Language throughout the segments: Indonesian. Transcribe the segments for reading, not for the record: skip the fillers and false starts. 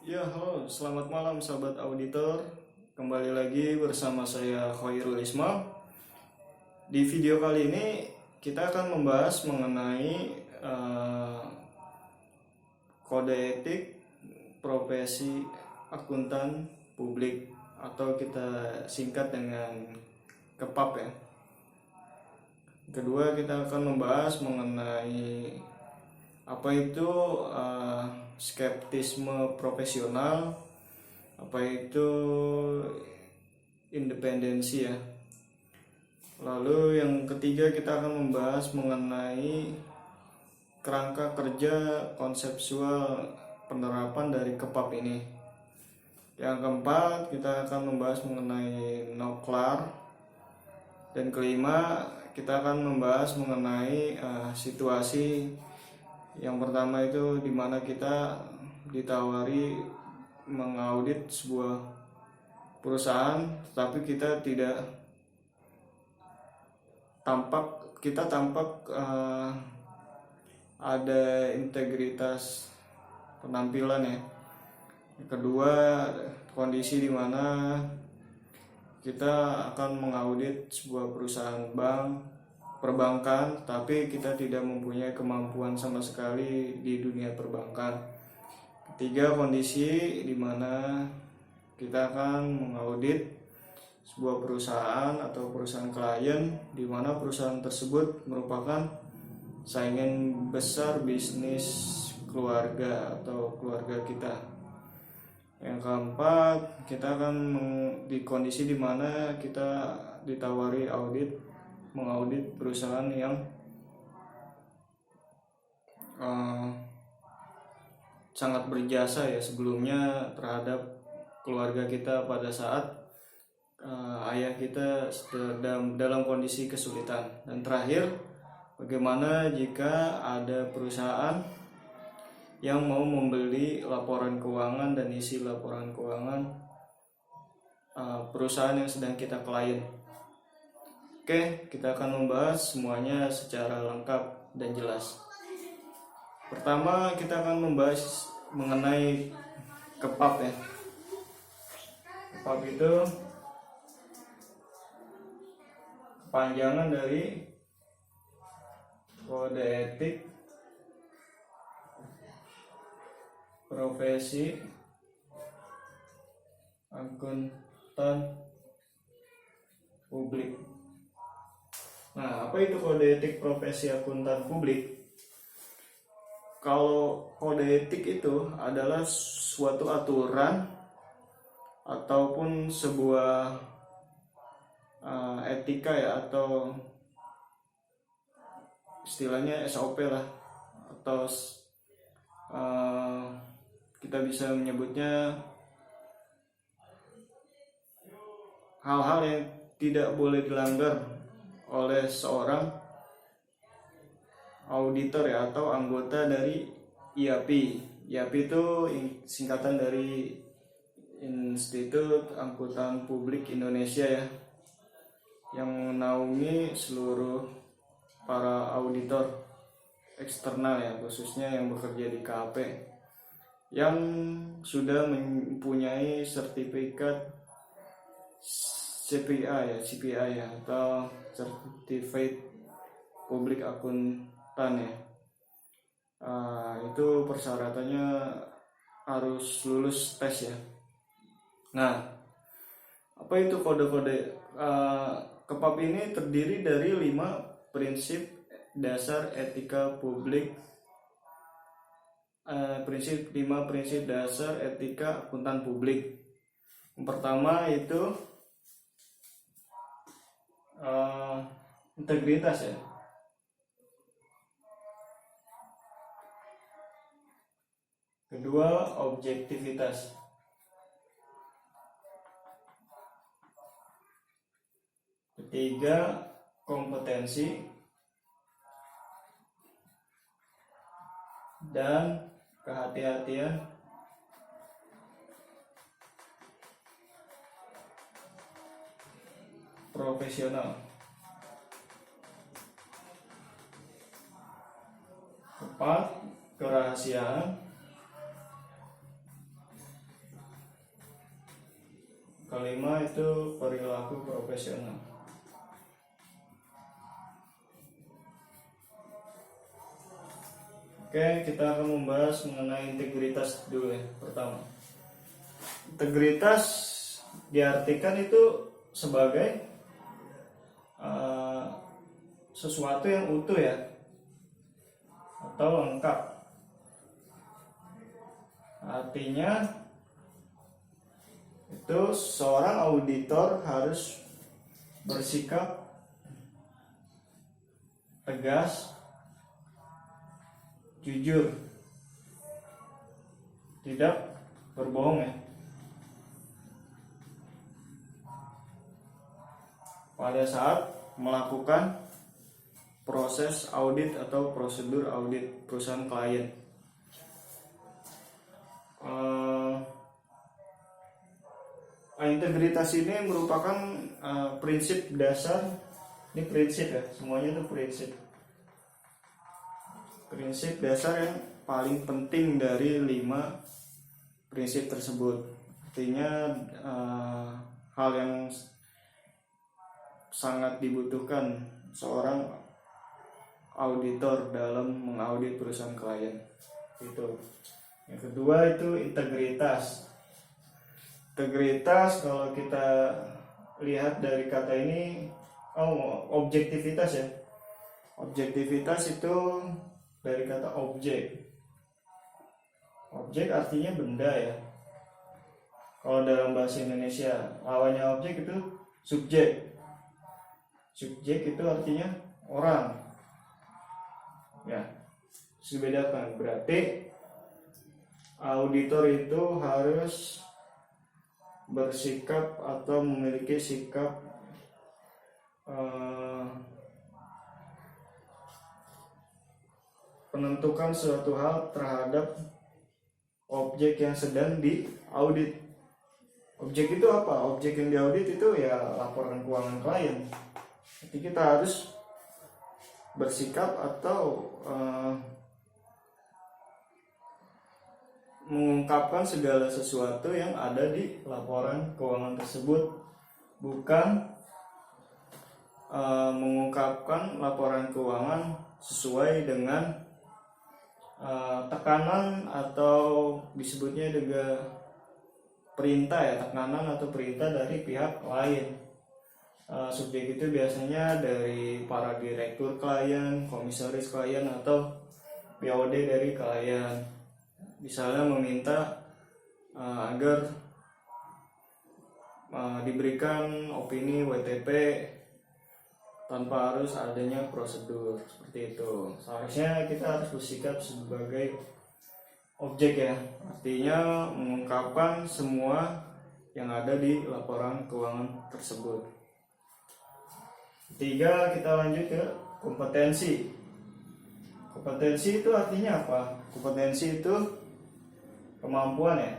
Ya, halo, selamat malam sahabat auditor. Kembali lagi bersama saya Khairul Isma. Di video kali ini kita akan membahas mengenai kode etik profesi akuntan publik atau kita singkat dengan KEPAP ya. Kedua, kita akan membahas mengenai apa itu skeptisme profesional, apa itu independensi ya. Lalu yang ketiga kita akan membahas mengenai kerangka kerja konseptual penerapan dari KEPAP ini. Yang keempat kita akan membahas mengenai noklar. Dan kelima kita akan membahas mengenai situasi yang pertama itu dimana kita ditawari mengaudit sebuah perusahaan, tapi kita tidak tampak ada integritas penampilan ya. Kedua, kondisi dimana kita akan mengaudit sebuah perusahaan perbankan, tapi kita tidak mempunyai kemampuan sama sekali di dunia perbankan. Ketiga, kondisi di mana kita akan mengaudit sebuah perusahaan atau perusahaan klien, di mana perusahaan tersebut merupakan saingan besar bisnis keluarga atau keluarga kita. Yang keempat, kita akan di kondisi di mana kita ditawari mengaudit perusahaan yang sangat berjasa ya sebelumnya terhadap keluarga kita pada saat ayah kita dalam kondisi kesulitan. Dan terakhir, bagaimana jika ada perusahaan yang mau membeli laporan keuangan dan isi laporan keuangan perusahaan yang sedang kita klien. Oke, kita akan membahas semuanya secara lengkap dan jelas. Pertama, kita akan membahas mengenai KEPAP ya. KEPAP itu kepanjangan dari kode etik profesi akuntan publik. Nah, apa itu kode etik profesi akuntan publik? Kalau kode etik itu adalah suatu aturan ataupun sebuah etika ya, atau istilahnya SOP lah, atau kita bisa menyebutnya hal-hal yang tidak boleh dilanggar oleh seorang auditor ya, atau anggota dari IAP. IAP itu singkatan dari Institut Akuntan Publik Indonesia ya, yang menaungi seluruh para auditor eksternal ya, khususnya yang bekerja di KAP yang sudah mempunyai sertifikat CPI ya, atau Certified Public Accountant ya. Itu persyaratannya harus lulus tes ya. Nah, apa itu kode-kode? KEPAP ini terdiri dari 5 prinsip dasar etika publik, 5 prinsip dasar etika akuntan publik. Yang pertama itu integritas ya. Kedua, objektivitas. Ketiga, kompetensi. Dan kehati-hatian. Profesional. Keempat, kerahasiaan. kelima itu perilaku profesional. Oke, kita akan membahas mengenai integritas dulu ya. Pertama, integritas diartikan itu sebagai sesuatu yang utuh ya, atau lengkap. Artinya itu seorang auditor harus bersikap tegas, jujur, tidak berbohong ya, pada saat melakukan proses audit atau prosedur audit perusahaan klien. Integritas ini merupakan prinsip dasar. Ini prinsip ya, semuanya itu prinsip dasar yang paling penting dari 5 prinsip tersebut. Artinya hal yang sangat dibutuhkan seorang auditor dalam mengaudit perusahaan klien. Itu. Yang kedua itu integritas. Integritas kalau kita lihat dari kata ini, objektivitas ya. Objektivitas itu dari kata objek. Objek artinya benda ya. Kalau dalam bahasa Indonesia, lawannya objek itu subjek. Subjek itu artinya orang. Ya, dibedakan. Berarti auditor itu harus bersikap atau memiliki sikap menentukan suatu hal terhadap objek yang sedang diaudit. Objek itu apa? Objek yang diaudit itu ya laporan keuangan klien. Jadi kita harus bersikap atau mengungkapkan segala sesuatu yang ada di laporan keuangan tersebut, bukan mengungkapkan laporan keuangan sesuai dengan tekanan atau disebutnya juga perintah ya, tekanan atau perintah dari pihak lain. Subjek itu biasanya dari para direktur klien, komisaris klien, atau POD dari klien. Misalnya meminta agar diberikan opini WTP tanpa harus adanya prosedur seperti itu. Seharusnya kita harus bersikap sebagai objek ya, artinya mengungkapkan semua yang ada di laporan keuangan tersebut. Ketiga, kita lanjut ke kompetensi. Kompetensi itu artinya apa? Kompetensi itu kemampuan ya,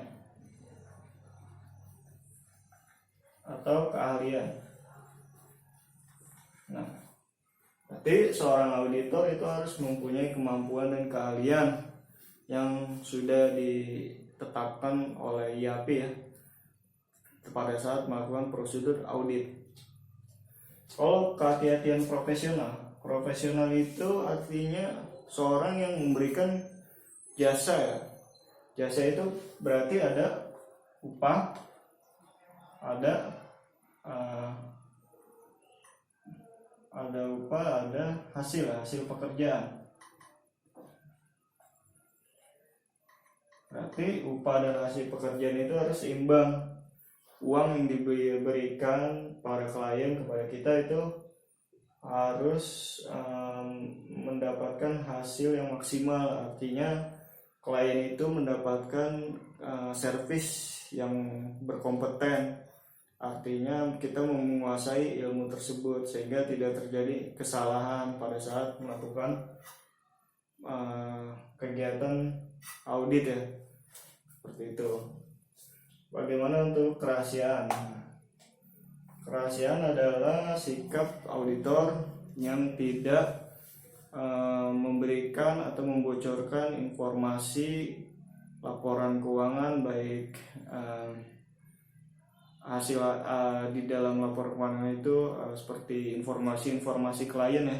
atau keahlian. Nah, berarti seorang auditor itu harus mempunyai kemampuan dan keahlian yang sudah ditetapkan oleh IAP ya, pada saat melakukan prosedur audit. Kalau kehati-hatian profesional itu artinya seorang yang memberikan jasa ya. Jasa itu berarti ada upah, ada hasil pekerjaan. Berarti upah dan hasil pekerjaan itu harus seimbang. Uang yang diberikan para klien kepada kita itu harus mendapatkan hasil yang maksimal. Artinya klien itu mendapatkan servis yang berkompeten. Artinya kita menguasai ilmu tersebut sehingga tidak terjadi kesalahan pada saat melakukan kegiatan audit ya, seperti itu. Bagaimana untuk kerahasiaan? Kerahasiaan adalah sikap auditor yang tidak memberikan atau membocorkan informasi laporan keuangan, baik hasil di dalam lapor keuangan itu seperti informasi-informasi klien ya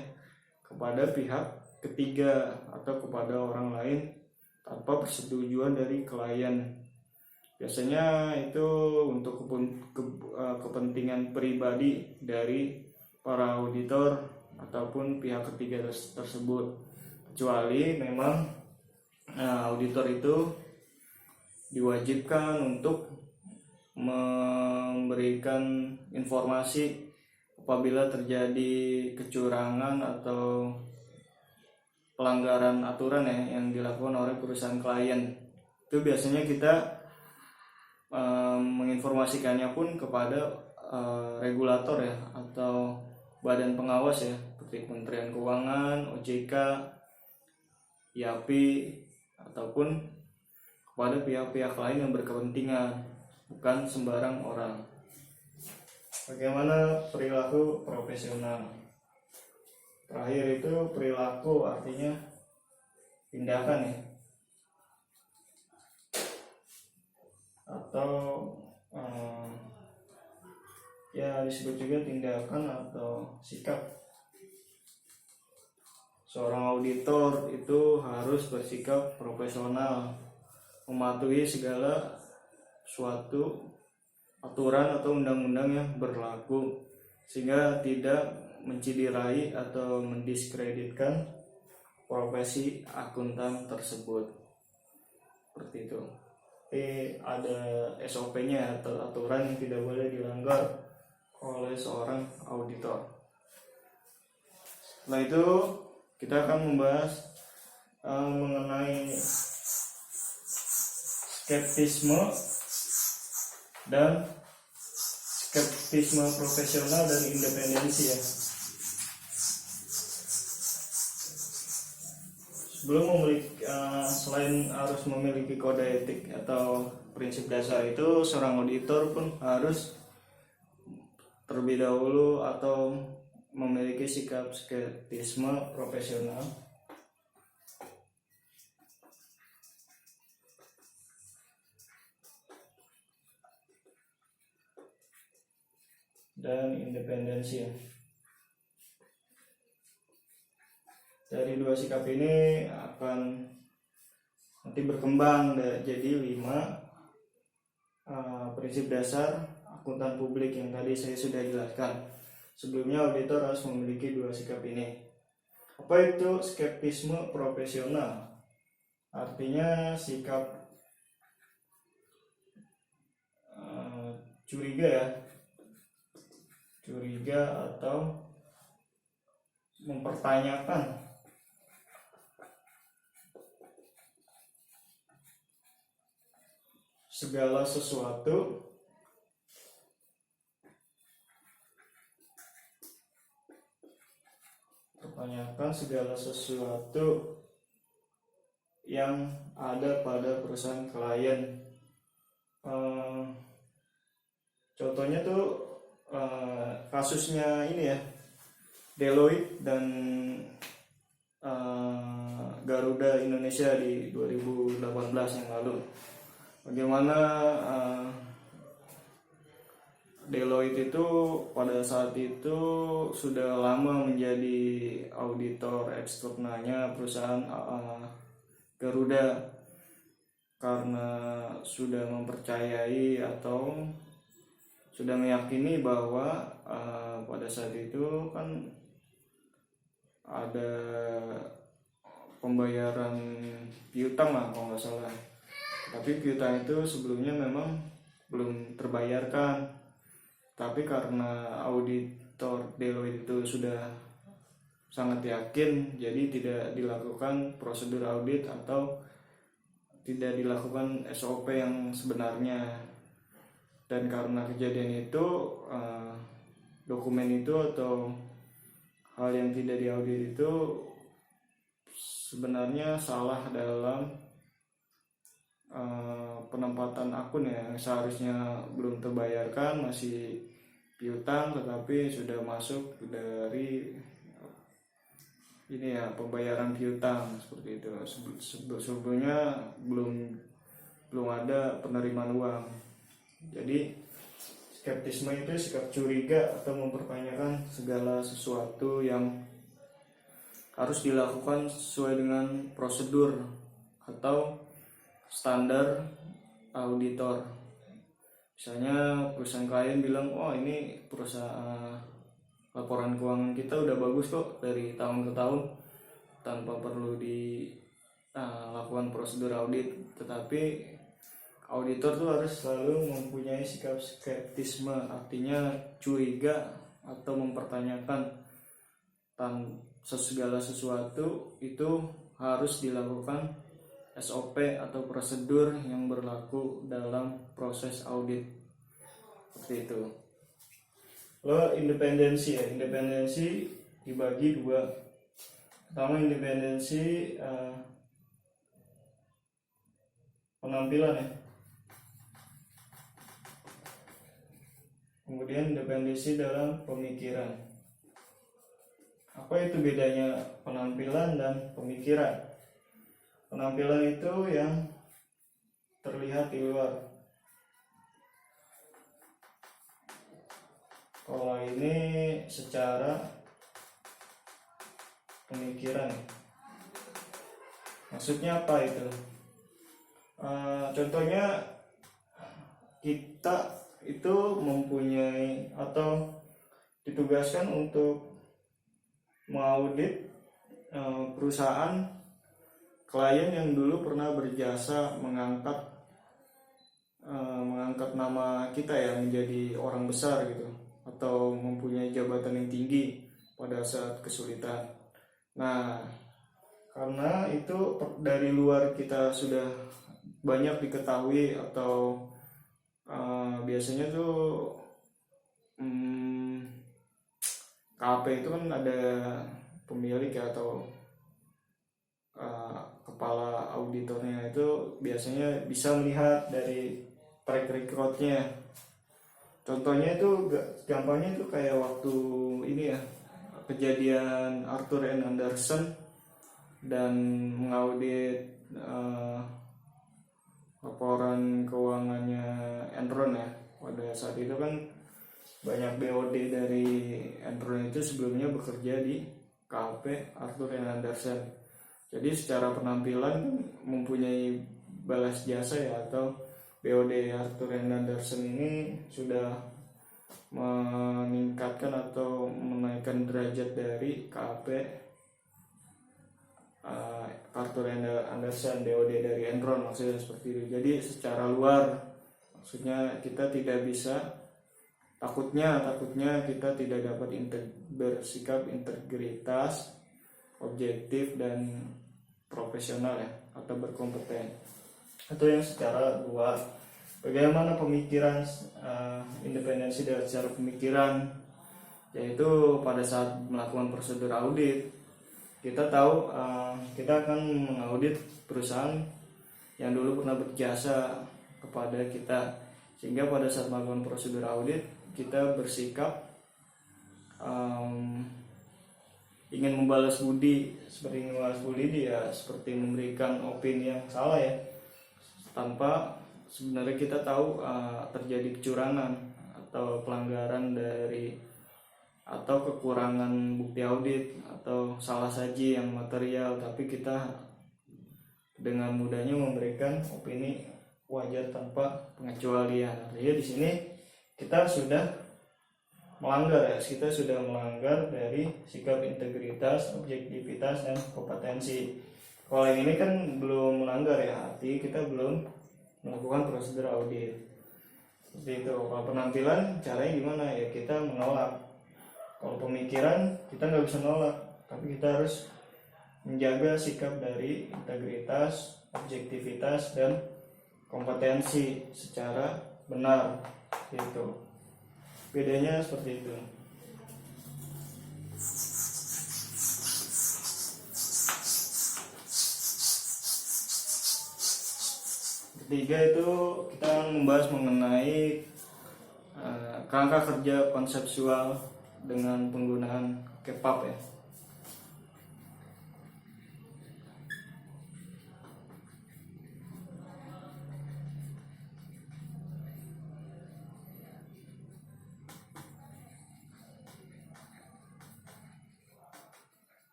kepada pihak ketiga atau kepada orang lain tanpa persetujuan dari klien. Biasanya itu untuk kepentingan pribadi dari para auditor ataupun pihak ketiga tersebut, kecuali memang auditor itu diwajibkan untuk memberikan informasi apabila terjadi kecurangan atau pelanggaran aturan ya yang dilakukan oleh perusahaan klien. Itu biasanya kita menginformasikannya pun kepada regulator ya atau badan pengawas ya seperti Kementerian Keuangan, OJK, IAPI ataupun kepada pihak-pihak lain yang berkepentingan, bukan sembarang orang. Bagaimana perilaku profesional? Terakhir itu perilaku artinya tindakan ya, atau ya disebut juga tindakan atau sikap. Seorang auditor itu harus bersikap profesional, mematuhi segala suatu aturan atau undang-undang yang berlaku sehingga tidak menciderai atau mendiskreditkan profesi akuntan tersebut. Seperti itu. Tapi ada SOP-nya atau aturan yang tidak boleh dilanggar oleh seorang auditor. Setelah itu kita akan membahas mengenai skeptisme profesional dan independensi ya. Selain harus memiliki kode etik atau prinsip dasar itu, seorang auditor pun harus terlebih dahulu atau memiliki sikap skeptisme profesional dan independensi. Dari dua sikap ini akan nanti berkembang jadi 5 prinsip dasar akuntan publik yang tadi saya sudah jelaskan. Sebelumnya auditor harus memiliki 2 sikap ini. Apa itu skeptisme profesional? Artinya sikap curiga atau mempertanyakan segala sesuatu yang ada pada perusahaan klien. Contohnya tuh kasusnya ini ya, Deloitte dan Garuda Indonesia di 2018 yang lalu. Bagaimana Deloitte itu pada saat itu sudah lama menjadi auditor eksternalnya perusahaan Garuda karena sudah mempercayai atau sudah meyakini bahwa pada saat itu kan ada pembayaran piutang lah kalau nggak salah. Tapi piutang itu sebelumnya memang belum terbayarkan. Tapi karena auditor Deloitte itu sudah sangat yakin, jadi tidak dilakukan prosedur audit atau tidak dilakukan SOP yang sebenarnya. Dan karena kejadian itu, dokumen itu atau hal yang tidak diaudit itu sebenarnya salah dalam penempatan akun ya, seharusnya belum terbayarkan, masih piutang, tetapi sudah masuk dari ini ya, pembayaran piutang seperti itu. Sebelumnya belum ada penerimaan uang. Jadi skeptisme itu sikap curiga atau mempertanyakan segala sesuatu yang harus dilakukan sesuai dengan prosedur atau standar auditor. Misalnya perusahaan klien bilang, oh ini perusahaan laporan keuangan kita udah bagus kok dari tahun ke tahun tanpa perlu dilakukan prosedur audit. Tetapi auditor tuh harus selalu mempunyai sikap skeptisme, artinya curiga atau mempertanyakan segala sesuatu itu harus dilakukan SOP atau prosedur yang berlaku dalam proses audit. Seperti itu. Lalu independensi independensi dibagi dua. Pertama independensi penampilan ya. Kemudian independensi dalam pemikiran. Apa itu bedanya penampilan dan pemikiran? Penampilan itu yang terlihat di luar. Kalau ini secara pemikiran. Maksudnya apa itu? Contohnya kita itu mempunyai atau ditugaskan untuk mengaudit perusahaan klien yang dulu pernah berjasa mengangkat nama kita ya menjadi orang besar gitu, atau mempunyai jabatan yang tinggi pada saat kesulitan. Nah, karena itu dari luar kita sudah banyak diketahui atau biasanya tuh KP itu kan ada pemilik ya, atau kepala auditornya itu biasanya bisa melihat dari track recordnya. Contohnya itu gampangnya itu kayak waktu ini ya, kejadian Arthur and Anderson dan mengaudit laporan keuangannya Enron ya. Pada saat itu kan banyak BOD dari Enron itu sebelumnya bekerja di KP Arthur and Anderson. Jadi secara penampilan mempunyai balas jasa ya, atau BOD Arthur and Anderson ini sudah meningkatkan atau menaikkan derajat dari KP Arthur and Anderson, BOD dari Enron, maksudnya seperti itu. Jadi secara luar, maksudnya kita tidak bisa, takutnya kita tidak dapat bersikap integritas, objektif dan profesional ya, atau berkompeten. Atau yang secara luar, bagaimana pemikiran independensi dari secara pemikiran, yaitu pada saat melakukan prosedur audit kita tahu kita akan mengaudit perusahaan yang dulu pernah berjasa kepada kita, sehingga pada saat melakukan prosedur audit kita bersikap ingin membalas budi. Seperti membalas budi dia seperti memberikan opini yang salah ya, tanpa sebenarnya kita tahu terjadi kecurangan atau pelanggaran dari atau kekurangan bukti audit atau salah saji yang material, tapi kita dengan mudahnya memberikan opini wajar tanpa pengecualian. Artinya di sini kita sudah melanggar ya, kita sudah melanggar dari sikap integritas, objektivitas dan kompetensi. Kalau yang ini kan belum melanggar ya, artinya kita belum melakukan prosedur audit. Seperti itu. Kalau penampilan caranya gimana ya, kita menolak. Kalau pemikiran kita nggak bisa nolak, tapi kita harus menjaga sikap dari integritas, objektivitas dan kompetensi secara benar. Itu bedanya seperti itu. Ketiga itu kita membahas mengenai kerangka kerja konseptual dengan penggunaan KEPAP ya.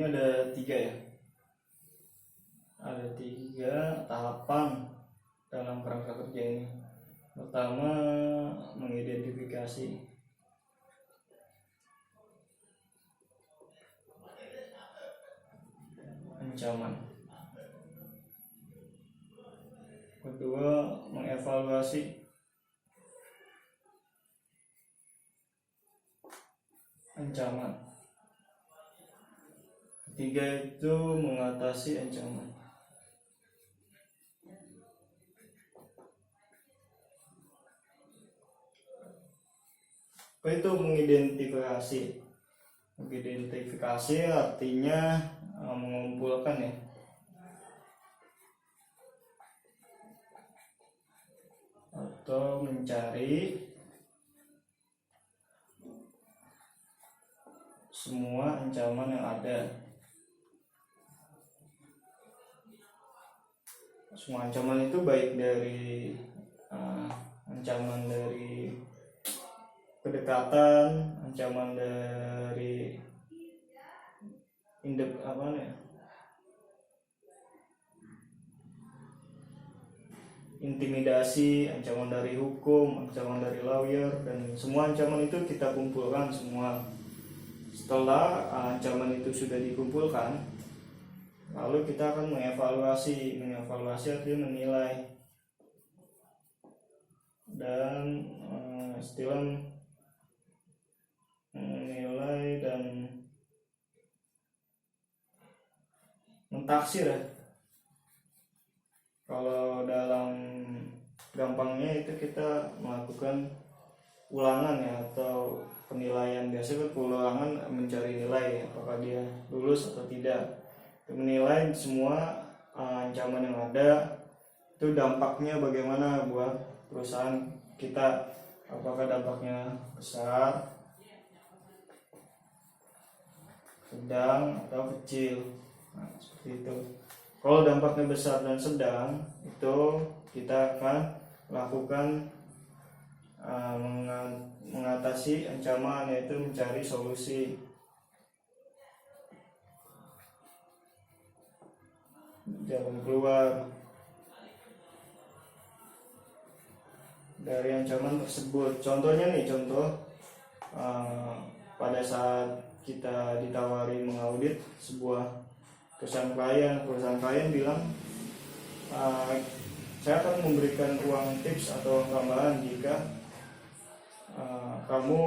ada 3 ya. Ada 3 tahapan dalam kerangka kerja ini. Pertama, mengidentifikasi. Ancaman. Kedua, mengevaluasi ancaman. Ketiga itu mengatasi ancaman. Apa itu mengidentifikasi? Mengidentifikasi artinya mengumpulkan ya. Atau mencari semua ancaman yang ada. Semua ancaman itu baik dari ancaman dari kedekatan, ancaman dari intimidasi, ancaman dari hukum, ancaman dari lawyer, dan semua ancaman itu kita kumpulkan semua. Setelah ancaman itu sudah dikumpulkan, lalu kita akan mengevaluasi artinya menilai, dan istilah menilai dan mentaksir ya. Kalau dalam gampangnya itu kita melakukan ulangan ya, atau penilaian. Biasanya ulangan mencari nilai apakah dia lulus atau tidak. Menilai semua ancaman yang ada, itu dampaknya bagaimana buat perusahaan kita, apakah dampaknya besar, sedang, atau kecil. Nah, seperti itu. Kalau dampaknya besar dan sedang, itu kita akan lakukan mengatasi ancaman, yaitu mencari solusi. Jalan keluar dari ancaman tersebut. Contohnya nih, pada saat kita ditawari mengaudit sebuah perusahaan klien bilang, saya akan memberikan uang tips atau tambahan jika kamu